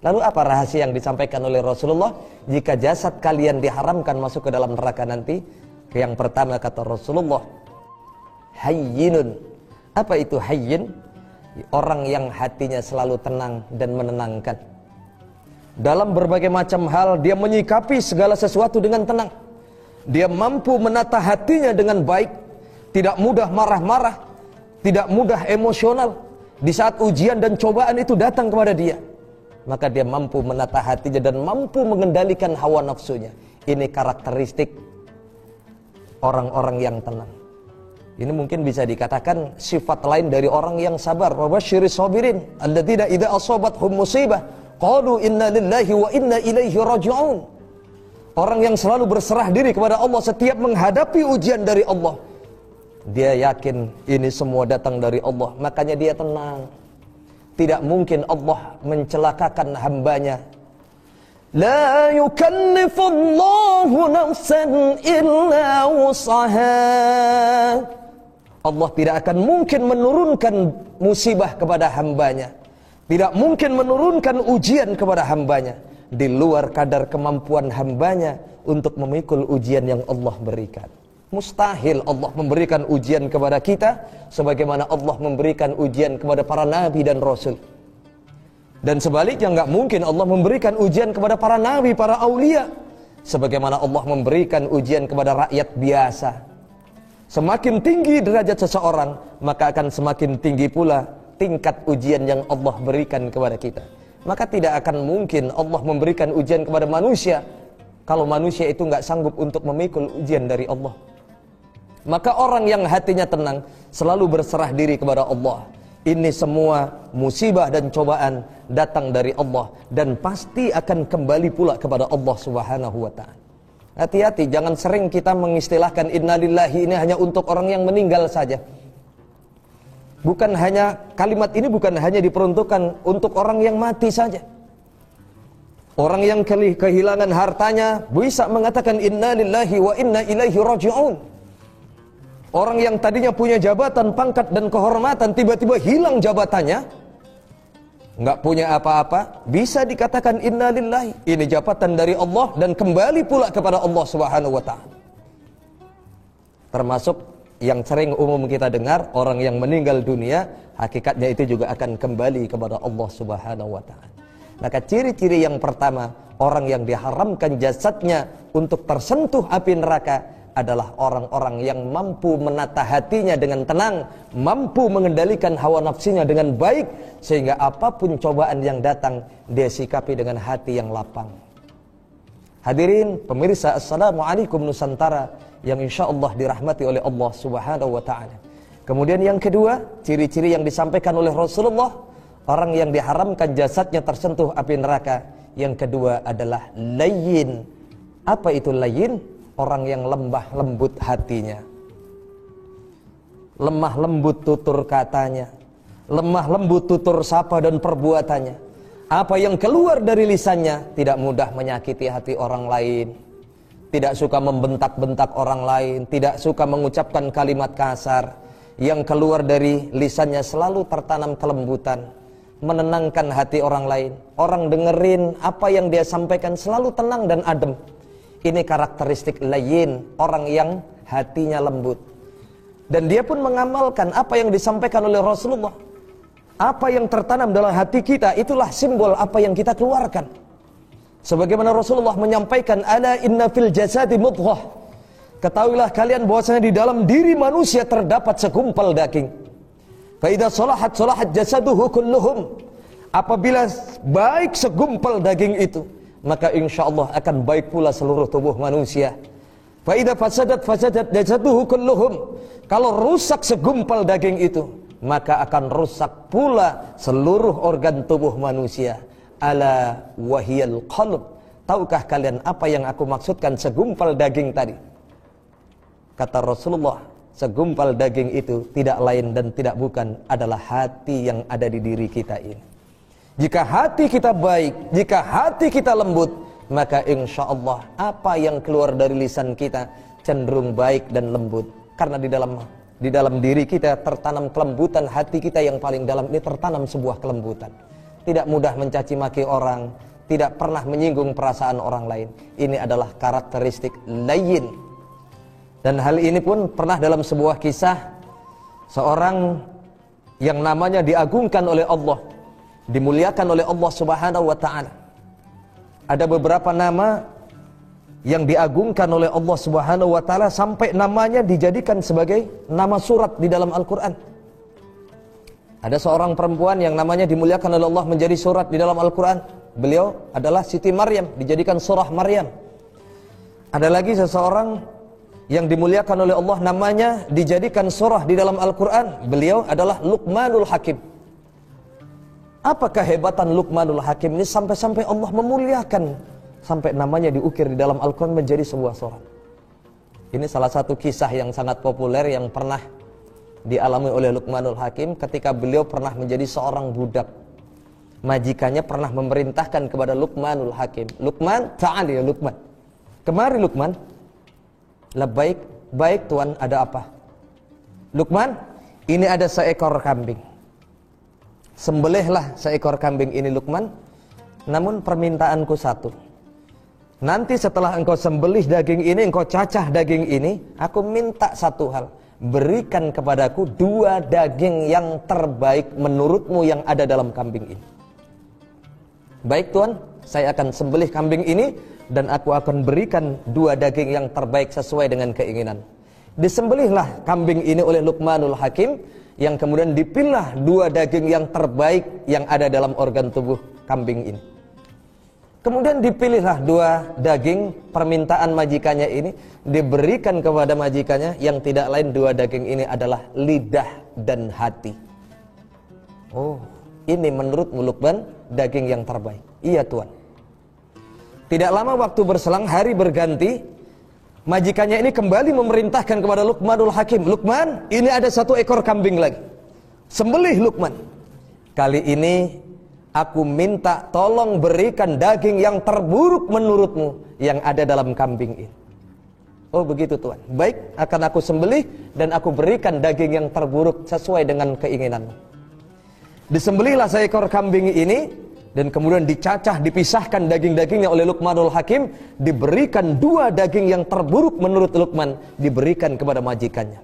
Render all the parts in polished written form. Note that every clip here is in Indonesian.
Lalu apa rahasia yang disampaikan oleh Rasulullah? Jika jasad kalian diharamkan masuk ke dalam neraka nanti, yang pertama kata Rasulullah, hayyinun. Apa itu hayyin? Orang yang hatinya selalu tenang dan menenangkan. Dalam berbagai macam hal, dia menyikapi segala sesuatu dengan tenang. Dia mampu menata hatinya dengan baik, tidak mudah marah-marah, tidak mudah emosional. Di saat ujian dan cobaan itu datang kepada dia, maka dia mampu menata hatinya dan mampu mengendalikan hawa nafsunya. Ini karakteristik orang-orang yang tenang. Ini mungkin bisa dikatakan sifat lain dari orang yang sabar. Wabasyiris sabirin alladzina idza asabathum musibah qalu inna lillahi wa inna ilaihi raji'un. Orang yang selalu berserah diri kepada Allah setiap menghadapi ujian dari Allah. Dia yakin ini semua datang dari Allah, makanya dia tenang. Tidak mungkin Allah mencelakakan hambanya. La yukallifullahu nafsan illa wus'aha. Allah tidak akan mungkin menurunkan musibah kepada hambanya. Tidak mungkin menurunkan ujian kepada hambanya di luar kadar kemampuan hambanya untuk memikul ujian yang Allah berikan. Mustahil Allah memberikan ujian kepada kita sebagaimana Allah memberikan ujian kepada para nabi dan rasul. Dan sebaliknya nggak mungkin Allah memberikan ujian kepada para nabi, para aulia sebagaimana Allah memberikan ujian kepada rakyat biasa. Semakin tinggi derajat seseorang, maka akan semakin tinggi pula tingkat ujian yang Allah berikan kepada kita. Maka tidak akan mungkin Allah memberikan ujian kepada manusia kalau manusia itu nggak sanggup untuk memikul ujian dari Allah. Maka orang yang hatinya tenang selalu berserah diri kepada Allah. Ini semua musibah dan cobaan datang dari Allah dan pasti akan kembali pula kepada Allah Subhanahu wa taala. Hati-hati, jangan sering kita mengistilahkan innalillahi ini hanya untuk orang yang meninggal saja. Bukan hanya kalimat ini bukan hanya diperuntukkan untuk orang yang mati saja. Orang yang kehilangan hartanya bisa mengatakan innalillahi wa inna ilaihi raji'un. Orang yang tadinya punya jabatan, pangkat dan kehormatan tiba-tiba hilang jabatannya, nggak punya apa-apa, bisa dikatakan innalillahi, ini jabatan dari Allah dan kembali pula kepada Allah Subhanahu wa taala. Termasuk yang sering umum kita dengar, orang yang meninggal dunia hakikatnya itu juga akan kembali kepada Allah Subhanahu wa taala. Maka ciri-ciri yang pertama, orang yang diharamkan jasadnya untuk tersentuh api neraka adalah orang-orang yang mampu menata hatinya dengan tenang, mampu mengendalikan hawa nafsunya dengan baik, sehingga apapun cobaan yang datang, dia sikapi dengan hati yang lapang. Hadirin pemirsa, Assalamualaikum Nusantara yang insya Allah dirahmati oleh Allah Subhanahu wa ta'ala. Kemudian yang kedua, ciri-ciri yang disampaikan oleh Rasulullah, orang yang diharamkan jasadnya tersentuh api neraka, yang kedua adalah layyin. Apa itu layyin? Orang yang lemah lembut hatinya, lemah lembut tutur katanya, lemah lembut tutur sapa dan perbuatannya. Apa yang keluar dari lisannya tidak mudah menyakiti hati orang lain, tidak suka membentak-bentak orang lain, tidak suka mengucapkan kalimat kasar. Yang keluar dari lisannya selalu tertanam kelembutan, menenangkan hati orang lain. Orang dengerin apa yang dia sampaikan selalu tenang dan adem. Ini karakteristik layyin, orang yang hatinya lembut. Dan dia pun mengamalkan apa yang disampaikan oleh Rasulullah. Apa yang tertanam dalam hati kita, itulah simbol apa yang kita keluarkan. Sebagaimana Rasulullah menyampaikan, ala inna fil jasadi mudghah. Ketahuilah kalian bahwasanya di dalam diri manusia terdapat segumpal daging. Fa idza salahat jasaduhu kulluhum. Apabila baik segumpal daging itu, maka insya Allah akan baik pula seluruh tubuh manusia. Fa idza fasadat jasaduhu kulluhum. Kalau rusak segumpal daging itu, maka akan rusak pula seluruh organ tubuh manusia. Ala wahiyal qalb. Tahukah kalian apa yang aku maksudkan segumpal daging tadi? Kata Rasulullah, segumpal daging itu tidak lain dan tidak bukan adalah hati yang ada di diri kita ini. Jika hati kita baik, jika hati kita lembut, maka insya Allah apa yang keluar dari lisan kita cenderung baik dan lembut. Karena di dalam diri kita tertanam kelembutan, hati kita yang paling dalam ini tertanam sebuah kelembutan. tidak mudah mencaci maki orang, tidak pernah menyinggung perasaan orang lain. Ini adalah karakteristik layyin. Dan hal ini pun pernah dalam sebuah kisah, seorang yang namanya diagungkan oleh Allah, dimuliakan oleh Allah Subhanahu wa ta'ala. Ada beberapa nama yang diagungkan oleh Allah Subhanahu wa ta'ala sampai namanya dijadikan sebagai nama surat di dalam Al-Quran. Ada seorang perempuan yang namanya dimuliakan oleh Allah menjadi surat di dalam Al-Quran. Beliau adalah Siti Maryam, dijadikan surah Maryam. Ada lagi seseorang yang dimuliakan oleh Allah, namanya dijadikan surah di dalam Al-Quran. Beliau adalah Luqmanul Hakim. Apa kehebatan Luqmanul Hakim ini sampai-sampai Allah memuliakan, sampai namanya diukir di dalam Al-Quran menjadi sebuah surah. Ini salah satu kisah yang sangat populer yang pernah dialami oleh Luqmanul Hakim ketika beliau pernah menjadi seorang budak. Majikannya pernah memerintahkan kepada Luqmanul Hakim, Luqman, ta'al ya Luqman, kemari Luqman. Labbaik, baik tuan, ada apa? Luqman, ini ada seekor kambing. Sembelihlah seekor kambing ini Luqman. Namun permintaanku satu. Nanti setelah engkau sembelih daging ini, engkau cacah daging ini, aku minta satu hal. Berikan kepadaku 2 daging yang terbaik menurutmu yang ada dalam kambing ini. Baik tuan, saya akan sembelih kambing ini dan aku akan berikan 2 daging yang terbaik sesuai dengan keinginan. Disembelihlah kambing ini oleh Luqmanul Hakim, yang kemudian dipilih 2 daging yang terbaik yang ada dalam organ tubuh kambing ini. Kemudian dipilihlah 2 daging permintaan majikannya ini, diberikan kepada majikannya, yang tidak lain 2 daging ini adalah lidah dan hati. Oh, ini menurutmu Luqman daging yang terbaik? Iya tuan. Tidak lama waktu berselang, hari berganti, majikannya ini kembali memerintahkan kepada Luqmanul Hakim, Luqman, ini ada 1 ekor kambing lagi. Sembelih Luqman. Kali ini aku minta tolong berikan daging yang terburuk menurutmu yang ada dalam kambing ini. Oh begitu tuan. Baik, akan aku sembelih dan aku berikan daging yang terburuk sesuai dengan keinginanmu. Disembelihlah seekor kambing ini dan kemudian dicacah, dipisahkan daging-dagingnya oleh Luqmanul Hakim. Diberikan 2 daging yang terburuk menurut Luqman, diberikan kepada majikannya.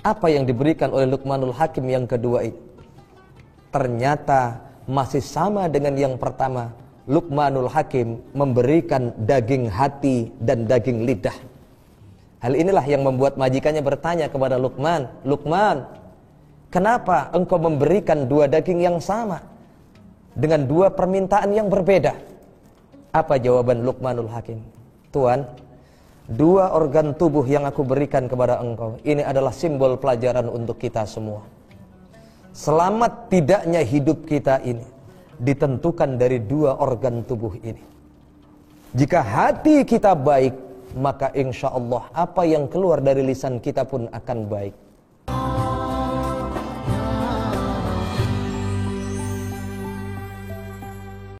Apa yang diberikan oleh Luqmanul Hakim yang kedua ini? Ternyata masih sama dengan yang pertama. Luqmanul Hakim memberikan daging hati dan daging lidah. Hal inilah yang membuat majikannya bertanya kepada Luqman, Luqman, kenapa engkau memberikan 2 daging yang sama dengan 2 permintaan yang berbeda? Apa jawaban Luqmanul Hakim? Tuan, 2 organ tubuh yang aku berikan kepada engkau ini adalah simbol pelajaran untuk kita semua. Selamat tidaknya hidup kita ini ditentukan dari 2 organ tubuh ini. Jika hati kita baik, maka insya Allah apa yang keluar dari lisan kita pun akan baik.